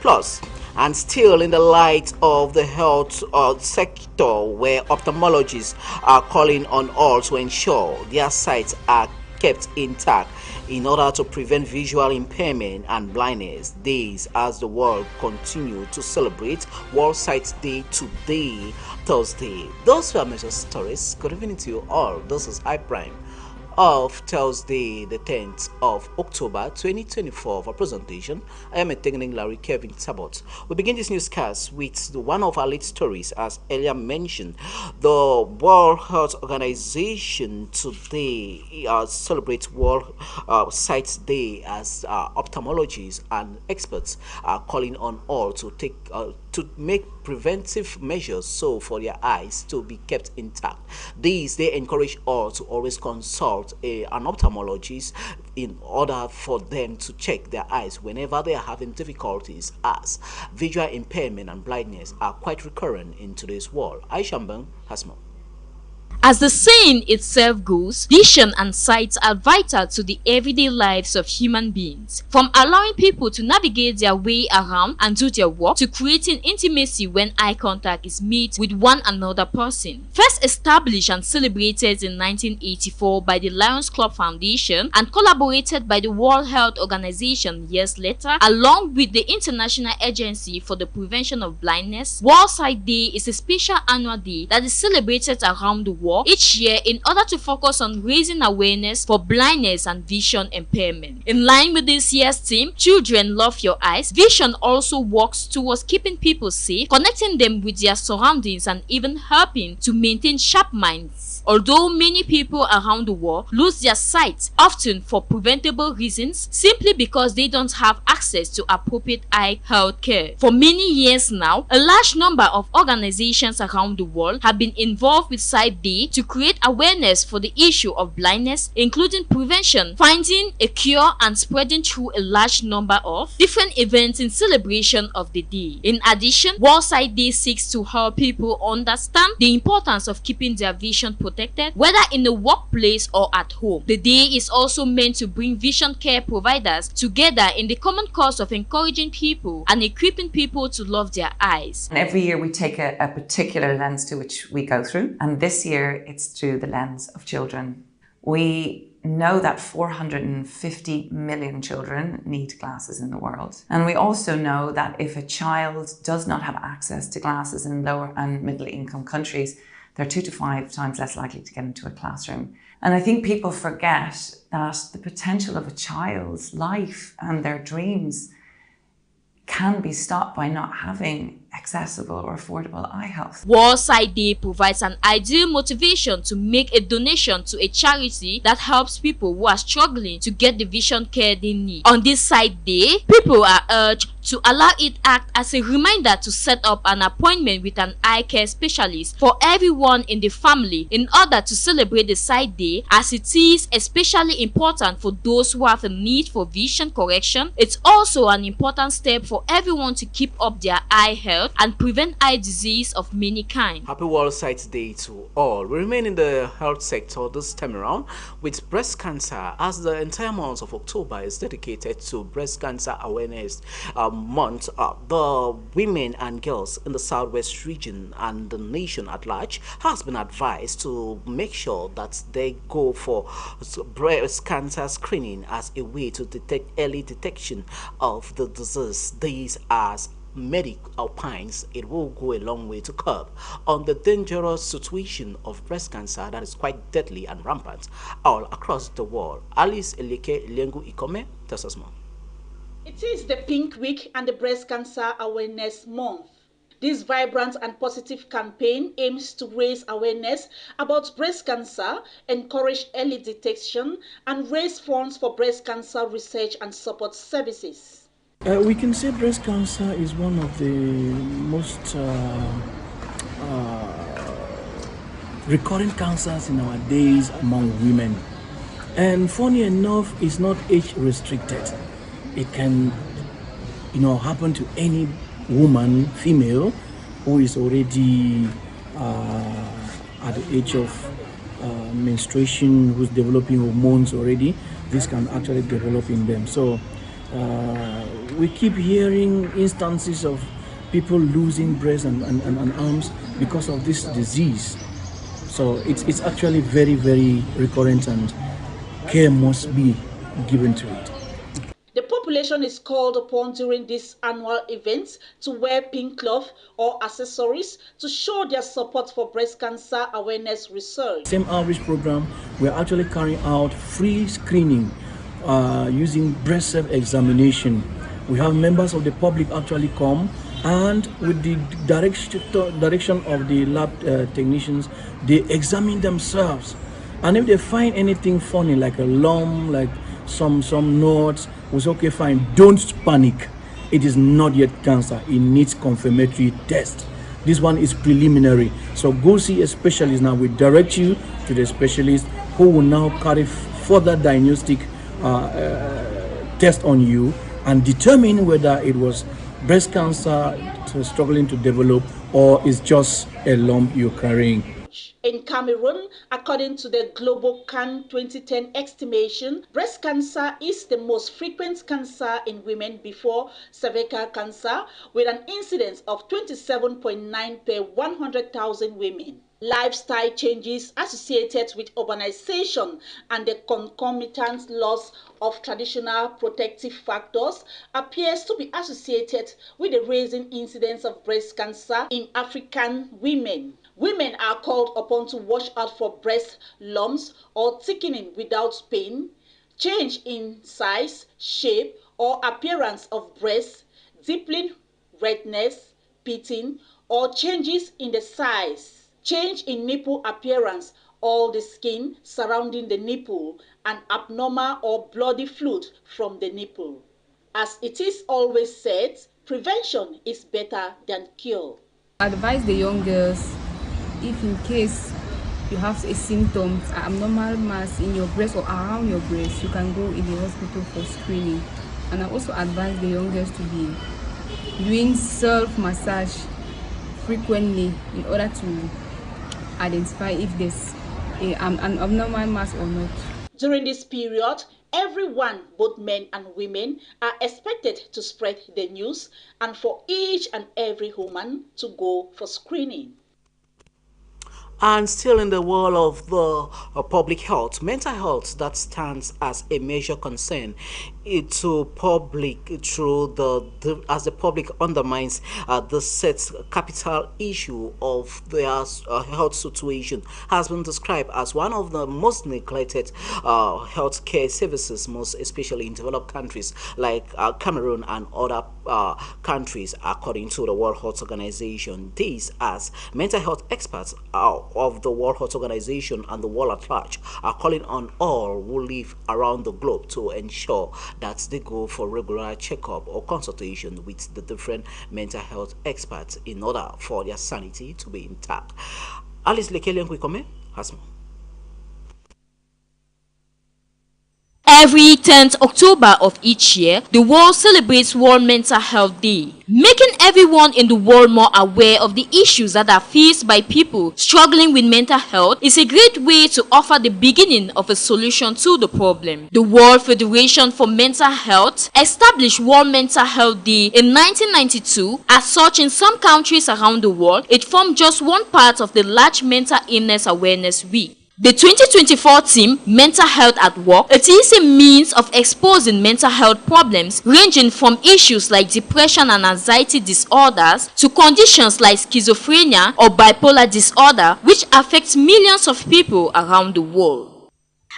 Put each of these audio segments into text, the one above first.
Plus, and still in the light of the health sector, where ophthalmologists are calling on all to ensure their sights are kept intact in order to prevent visual impairment and blindness. This as the world continue to celebrate World Sight Day today, Thursday. Those were major stories. Good evening to you all. This is I Prime of Thursday, the 10th of October 2024 for presentation. I am a technical Larry Kevin Sabot. We begin this newscast with one of our lead stories. As earlier mentioned, the World Health Organization today celebrates World Sight Day, as ophthalmologists and experts are calling on all to make preventive measures so for their eyes to be kept intact. These, they encourage all to always consult an ophthalmologist in order for them to check their eyes whenever they are having difficulties, as visual impairment and blindness are quite recurrent in today's world. Aisha Mbang has more. As the saying itself goes, vision and sight are vital to the everyday lives of human beings. From allowing people to navigate their way around and do their work, to creating intimacy when eye contact is made with one another person. First established and celebrated in 1984 by the Lions Club Foundation and collaborated by the World Health Organization years later, along with the International Agency for the Prevention of Blindness, World Sight Day is a special annual day that is celebrated around the world each year in order to focus on raising awareness for blindness and vision impairment. In line with this year's theme, Children Love Your Eyes, Vision also works towards keeping people safe, connecting them with their surroundings, and even helping to maintain sharp minds. Although many people around the world lose their sight, often for preventable reasons, simply because they don't have access to appropriate eye health care. For many years now, a large number of organizations around the world have been involved with Sight Day to create awareness for the issue of blindness, including prevention, finding a cure, and spreading through a large number of different events in celebration of the day. In addition, World Sight Day seeks to help people understand the importance of keeping their vision protected, whether in the workplace or at home. The day is also meant to bring vision care providers together in the common cause of encouraging people and equipping people to love their eyes. And every year we take a particular lens to which we go through, and this year it's through the lens of children. We know that 450 million children need glasses in the world. And we also know that if a child does not have access to glasses in lower and middle income countries, they're 2 to 5 times less likely to get into a classroom. And I think people forget that the potential of a child's life and their dreams can be stopped by not having accessible or affordable eye health. World Sight Day provides an ideal motivation to make a donation to a charity that helps people who are struggling to get the vision care they need. On this Sight Day, people are urged to allow it act as a reminder to set up an appointment with an eye care specialist for everyone in the family in order to celebrate the Sight Day, as it is especially important for those who have a need for vision correction. It's also an important step for everyone to keep up their eye health and prevent eye disease of many kinds. Happy World Sight Day to all. We remain in the health sector this time around with breast cancer, as the entire month of October is dedicated to breast cancer awareness month. The women and girls in the southwest region and the nation at large has been advised to make sure that they go for breast cancer screening as a way to detect early detection of the disease. These as medical opines, it will go a long way to curb on the dangerous situation of breast cancer that is quite deadly and rampant all across the world. Alice Eleke Lengu Ikome tells us more. It is the Pink Week and the Breast Cancer Awareness Month. This vibrant and positive campaign aims to raise awareness about breast cancer, encourage early detection, and raise funds for breast cancer research and support services. We can say breast cancer is one of the most recurrent cancers in our days among women. And funny enough, it's not age restricted. It can, happen to any woman, female, who is already at the age of menstruation, who's developing hormones already. This can actually develop in them. So We keep hearing instances of people losing breasts and arms because of this disease. So it's actually very, very recurrent, and care must be given to it. The population is called upon during these annual events to wear pink cloth or accessories to show their support for breast cancer awareness research. Same outreach program, we're actually carrying out free screening using breast self-examination. We have members of the public actually come, and with the direction of the lab technicians, they examine themselves. And if they find anything funny, like a lump, like some nodes, we say, okay, fine, don't panic. It is not yet cancer. It needs confirmatory test. This one is preliminary. So go see a specialist now. We direct you to the specialist who will now carry further diagnostic test on you and determine whether it was breast cancer struggling to develop or is just a lump you're carrying. In Cameroon, according to the Global Can 2010 estimation, breast cancer is the most frequent cancer in women before cervical cancer, with an incidence of 27.9 per 100,000 women. Lifestyle changes associated with urbanization and the concomitant loss of traditional protective factors appears to be associated with the rising incidence of breast cancer in African women. Women are called upon to watch out for breast lumps or thickening without pain, change in size, shape, or appearance of breast, deepening redness, pitting, or changes in the size, change in nipple appearance or the skin surrounding the nipple, and abnormal or bloody fluid from the nipple. As it is always said, prevention is better than cure. Advise the young girls, if in case you have a symptom, abnormal mass in your breast or around your breast, you can go in the hospital for screening. And I also advise the young girls to be doing self-massage frequently in order to identify if there's an abnormal mass or not. During this period, everyone, both men and women, are expected to spread the news and for each and every woman to go for screening. And still in the world of the public health, mental health that stands as a major concern to public through as the public undermines the set capital issue of their health situation, has been described as one of the most neglected health care services, most especially in developed countries like Cameroon and other countries, according to the World Health Organization. This, as mental health experts of the World Health Organization and the world at large are calling on all who live around the globe to ensure that they go for regular checkup or consultation with the different mental health experts in order for their sanity to be intact. Alice Lekelian Kwikome has more. Every 10th October of each year, the world celebrates World Mental Health Day, making everyone in the world more aware of the issues that are faced by people struggling with mental health is a great way to offer the beginning of a solution to the problem. The World Federation for Mental Health established World Mental Health Day in 1992. As such, in some countries around the world, it formed just one part of the large Mental Illness Awareness Week. The 2024 theme, Mental Health at Work, it is a means of exposing mental health problems ranging from issues like depression and anxiety disorders to conditions like schizophrenia or bipolar disorder, which affects millions of people around the world.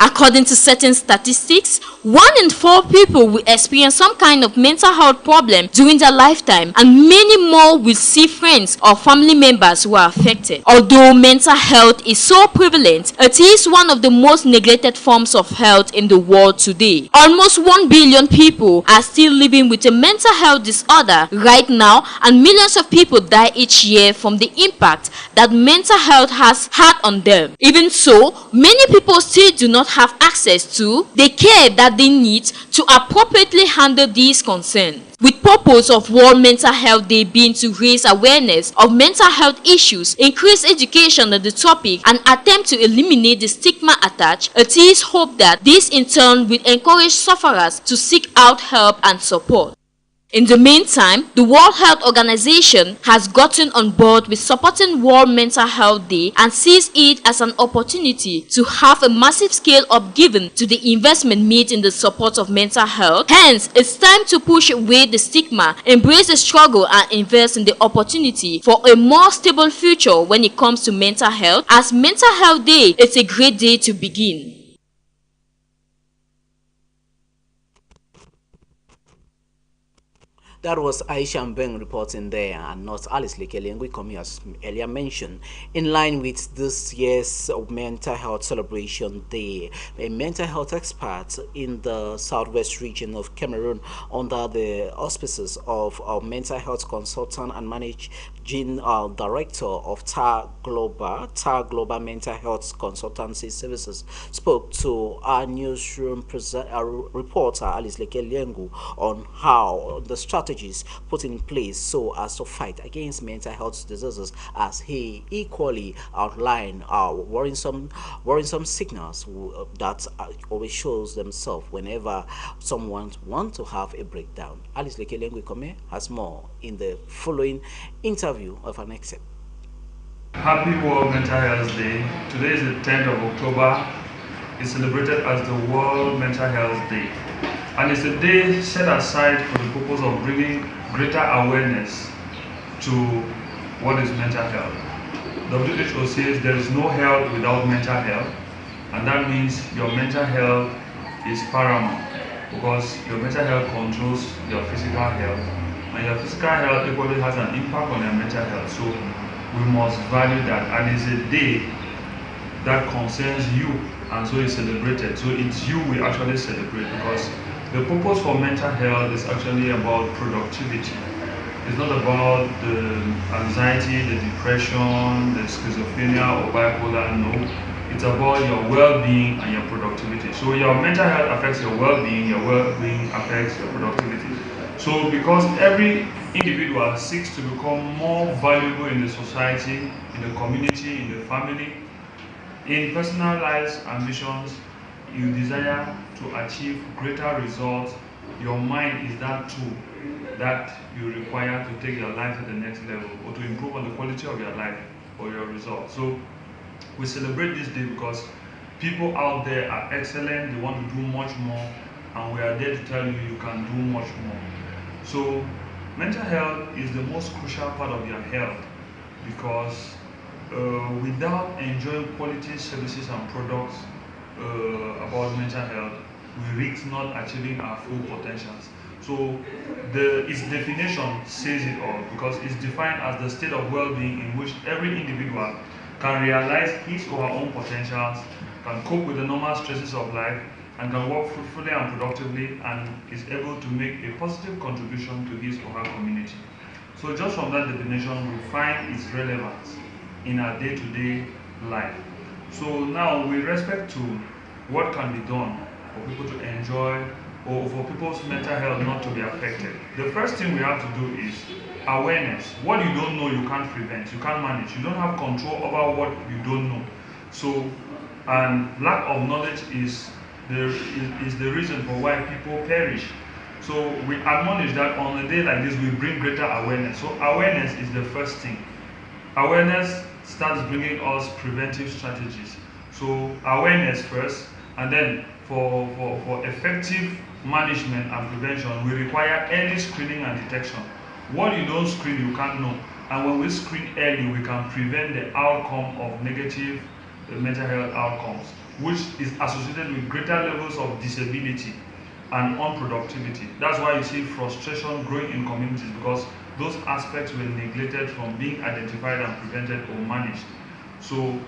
According to certain statistics, 1 in 4 people will experience some kind of mental health problem during their lifetime, and many more will see friends or family members who are affected. Although mental health is so prevalent, it is one of the most neglected forms of health in the world today. Almost 1 billion people are still living with a mental health disorder right now, and millions of people die each year from the impact that mental health has had on them. Even so, many people still do not not have access to the care that they need to appropriately handle these concerns. With purpose of World Mental Health Day being to raise awareness of mental health issues, increase education on the topic, and attempt to eliminate the stigma attached, it is hoped that this in turn will encourage sufferers to seek out help and support. In the meantime, the World Health Organization has gotten on board with supporting World Mental Health Day and sees it as an opportunity to have a massive scale up given to the investment made in the support of mental health. Hence, it's time to push away the stigma, embrace the struggle, and invest in the opportunity for a more stable future when it comes to mental health. As Mental Health Day, it's a great day to begin. That was Aisha Mbeng reporting there, and not Alice Lekele as earlier mentioned. In line with this year's Mental Health Celebration Day, a mental health expert in the southwest region of Cameroon, under the auspices of our mental health consultant and managing director of TAR Global Mental Health Consultancy Services, spoke to our newsroom reporter Alice Lekele on how the strategies put in place so as to fight against mental health diseases, as he equally outlined worrisome signals that always shows themselves whenever someone wants to have a breakdown. Alice Lekelengwe Kome has more in the following interview of an excerpt. Happy World Mental Health Day. Today is the 10th of October. It's celebrated as the World Mental Health Day. And it's a day set aside for the purpose of bringing greater awareness to what is mental health. WHO says there is no health without mental health, and that means your mental health is paramount, because your mental health controls your physical health, and your physical health equally has an impact on your mental health. So we must value that, and it's a day that concerns you, and so it's celebrated. So it's you we actually celebrate, because the purpose for mental health is actually about productivity. It's not about the anxiety, the depression, the schizophrenia or bipolar, no. It's about your well-being and your productivity. So your mental health affects your well-being affects your productivity. So because every individual seeks to become more valuable in the society, in the community, in the family, in personalized ambitions, you desire to achieve greater results, your mind is that tool that you require to take your life to the next level or to improve on the quality of your life or your results. So we celebrate this day because people out there are excellent, they want to do much more, and we are there to tell you you can do much more. So mental health is the most crucial part of your health, because without enjoying quality services and products about mental health, we risk not achieving our full potentials. So its definition says it all, because it's defined as the state of well-being in which every individual can realize his or her own potentials, can cope with the normal stresses of life, and can work fruitfully and productively, and is able to make a positive contribution to his or her community. So just from that definition, we find its relevance in our day-to-day life. So now, with respect to what can be done for people to enjoy, or for people's mental health not to be affected, the first thing we have to do is awareness. What you don't know, you can't prevent, you can't manage, you don't have control over what you don't know. So, and lack of knowledge is the reason for why people perish. So we admonish that on a day like this, we bring greater awareness. So awareness is the first thing. Awareness starts bringing us preventive strategies. So awareness first, and then for effective management and prevention, we require early screening and detection. What you don't screen, you can't know. And when we screen early, we can prevent the outcome of negative mental health outcomes, which is associated with greater levels of disability and unproductivity. That's why you see frustration growing in communities, because those aspects were neglected from being identified and prevented or managed. So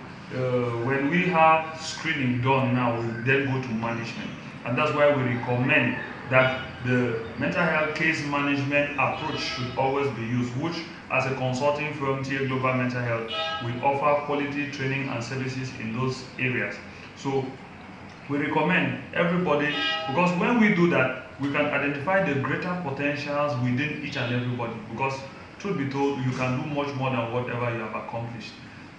when we have screening done now, we then go to management. And that's why we recommend that the mental health case management approach should always be used, which as a consulting firm, TAR Global Mental Health, we offer quality training and services in those areas. So we recommend everybody, because when we do that, we can identify the greater potentials within each and everybody. Because truth be told, you can do much more than whatever you have accomplished.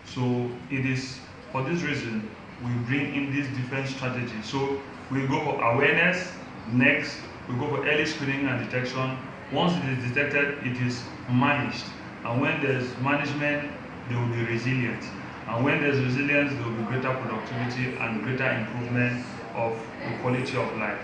So it is for this reason we bring in these different strategies. So we go for awareness, next we go for early screening and detection. Once it is detected, it is managed, and when there's management, there will be resilience. And when there's resilience, there will be greater productivity and greater improvement of the quality of life.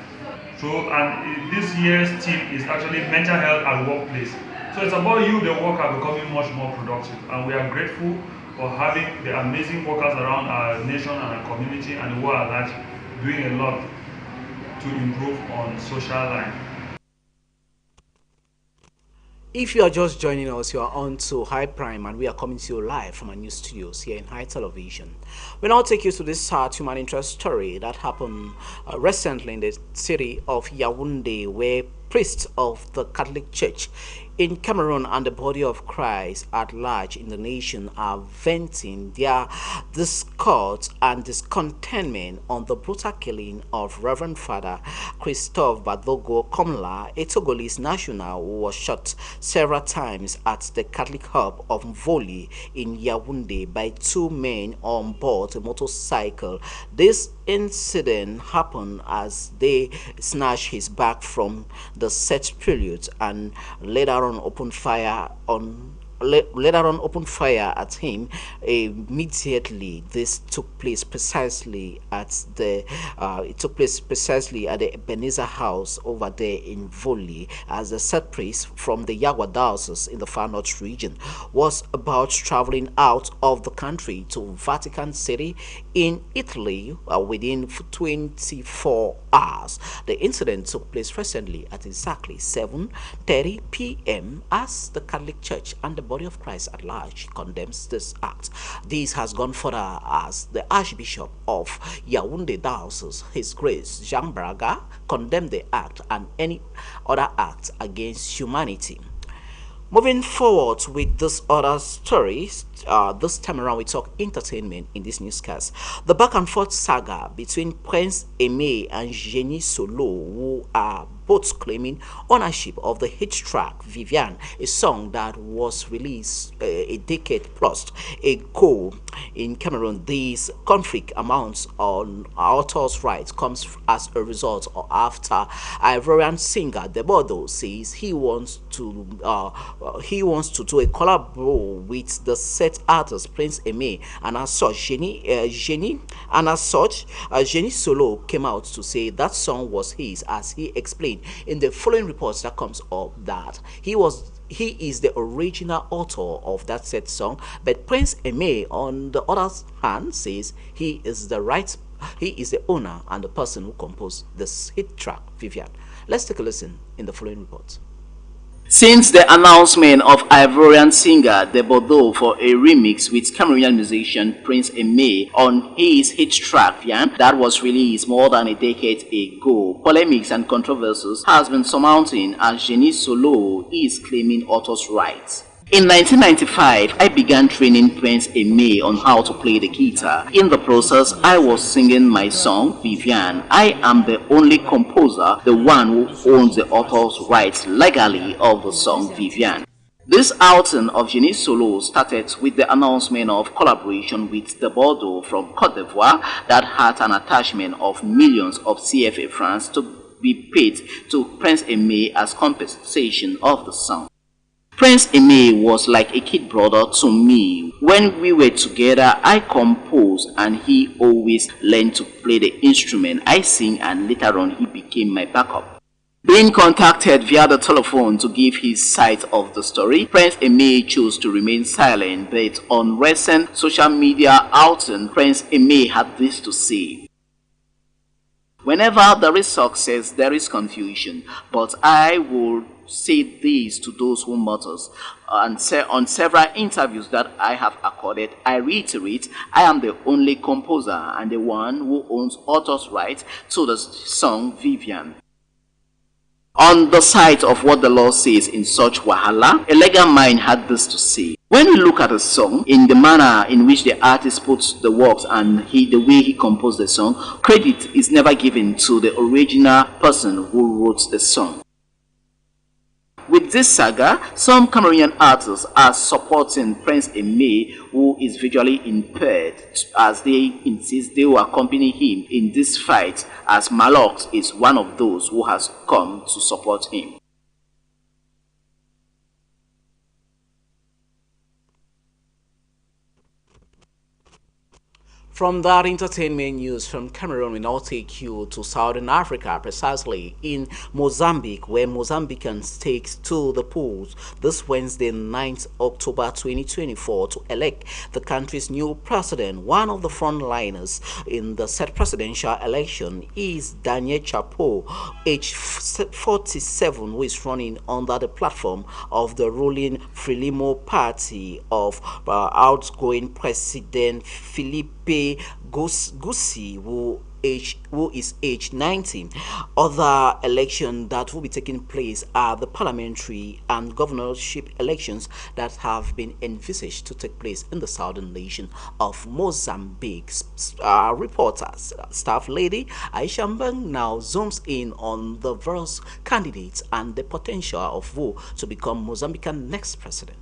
So, and this year's theme is actually mental health at workplace. So it's about you, the worker, becoming much more productive. And we are grateful for having the amazing workers around our nation and our community and the world at large doing a lot to improve on social life. If you are just joining us, you are on to High Prime, and we are coming to you live from our news studios here in High Television. We'll now take you to this sad human interest story that happened recently in the city of Yaoundé, where priests of the Catholic Church in Cameroon and the body of Christ at large in the nation are venting their discord and discontentment on the brutal killing of Reverend Father Christophe Badogo Komla, a Togolese national who was shot several times at the Catholic hub of Mvoli in Yaoundé by two men on board a motorcycle. This incident happened as they snatched his bag from the set period and later on opened fire at him immediately. This took place precisely at the Ebenezer house over there in Voli, as the set priest from the Yagwa diocese in the far north region was about traveling out of the country to Vatican City in Italy within 24 hours. The incident took place recently at exactly 7:30 p.m. as the Catholic Church and the body of Christ at large condemns this act. This has gone further as the Archbishop of Yaoundé Diocese, His Grace Jean Braga, condemned the act and any other act against humanity. Moving forward with this other story, this time around we talk entertainment in this newscast. The back and forth saga between Prince Aimé and Jenny Solo, who are both claiming ownership of the hit track Viviane, a song that was released a decade plus ago in Cameroon. This conflict amounts on author's rights comes as a result or after Ivorian singer Debodo says he wants to do a collab with the set artist Prince Aimé, and as such Jenny Solo came out to say that song was his, as he explained in the following reports that comes up that he is the original author of that said song, but Prince Aimé on the other hand says he is the owner and the person who composed this hit track Viviane. Let's take a listen in the following report. Since the announcement of Ivorian singer Debodo for a remix with Cameroonian musician Prince Aimé on his hit track Viviane that was released more than a decade ago, polemics and controversies has been surmounting as Jenny Solo is claiming author's rights. In 1995, I began training Prince Aimé on how to play the guitar. In the process, I was singing my song, Viviane. I am the only composer, the one who owns the author's rights legally of the song Viviane. This outing of Jenny Solo started with the announcement of collaboration with the Bordeaux from Côte d'Ivoire that had an attachment of millions of CFA francs to be paid to Prince Aimé as compensation of the song. Prince Aimé was like a kid brother to me. When we were together, I composed and he always learned to play the instrument I sing, and later on he became my backup. Being contacted via the telephone to give his side of the story, Prince Aimé chose to remain silent, but on recent social media outing, Prince Aimé had this to say. Whenever there is success, there is confusion, but I will say this to those who matters. And on several interviews that I have accorded, I reiterate, I am the only composer and the one who owns author's rights to the song Viviane. On the side of what the law says in such wahala, a legal mind had this to say. When we look at a song, in the manner in which the artist puts the works and the way he composed the song, credit is never given to the original person who wrote the song. With this saga, some Cameroonian artists are supporting Prince Aimé, who is visually impaired, as they insist they will accompany him in this fight, as Malox is one of those who has come to support him. From that entertainment news from Cameroon, we now take you to Southern Africa, precisely in Mozambique, where Mozambicans take to the polls this Wednesday, 9th October 2024, to elect the country's new president. One of the frontliners in the said presidential election is Daniel Chapo, age 47, who is running under the platform of the ruling Frelimo party of outgoing President Philippe Gussie, who is age 19. Other elections that will be taking place are the parliamentary and governorship elections that have been envisaged to take place in the southern nation of Mozambique. Reporters, staff lady Aisha Mbeng now zooms in on the various candidates and the potential of who to become Mozambique's next president.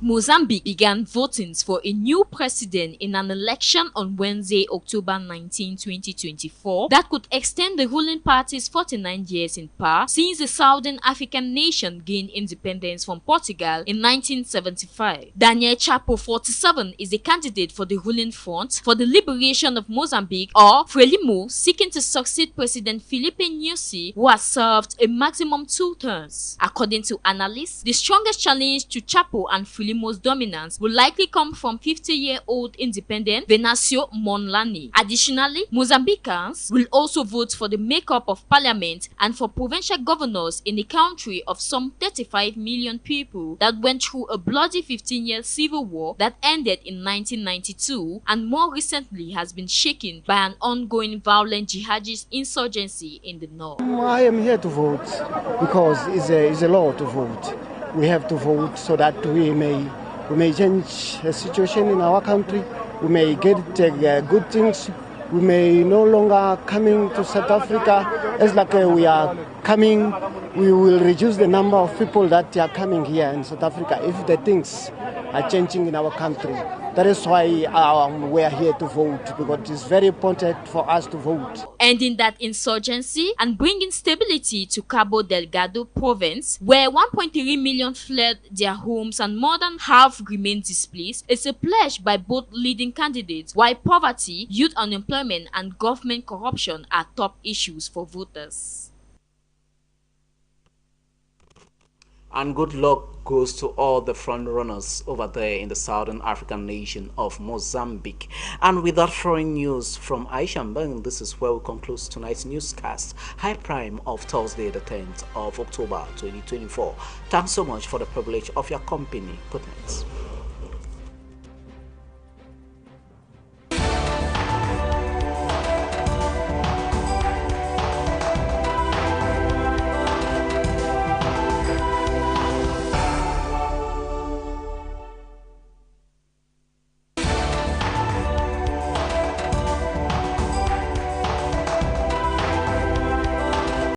Mozambique began voting for a new president in an election on Wednesday, October 19, 2024, that could extend the ruling party's 49 years in power since the Southern African nation gained independence from Portugal in 1975. Daniel Chapo, 47, is a candidate for the ruling Front for the Liberation of Mozambique, or Frelimo, seeking to succeed President Filipe Nyusi, who has served a maximum 2 terms. According to analysts, the strongest challenge to Chapo and Frelimo's dominance will likely come from 50-year-old independent Venancio Mondlane. Additionally, Mozambicans will also vote for the makeup of parliament and for provincial governors in a country of some 35 million people that went through a bloody 15-year civil war that ended in 1992 and more recently has been shaken by an ongoing violent jihadist insurgency in the north. I am here to vote because it's a law to vote. We have to vote so that we may change the situation in our country. We may get good things. We may no longer coming to South Africa as like we are coming. We will reduce the number of people that are coming here in South Africa if the things are changing in our country. That is why we are here to vote, because it's very important for us to vote. Ending that insurgency and bringing stability to Cabo Delgado province, where 1.3 million fled their homes and more than half remain displaced, is a pledge by both leading candidates, while poverty, youth unemployment, and government corruption are top issues for voters. And good luck goes to all the front runners over there in the southern African nation of Mozambique. And with that foreign news from Aisha Mbeng, this is where we conclude tonight's newscast, High Prime of Thursday, the 10th of October 2024. Thanks so much for the privilege of your company. Good night.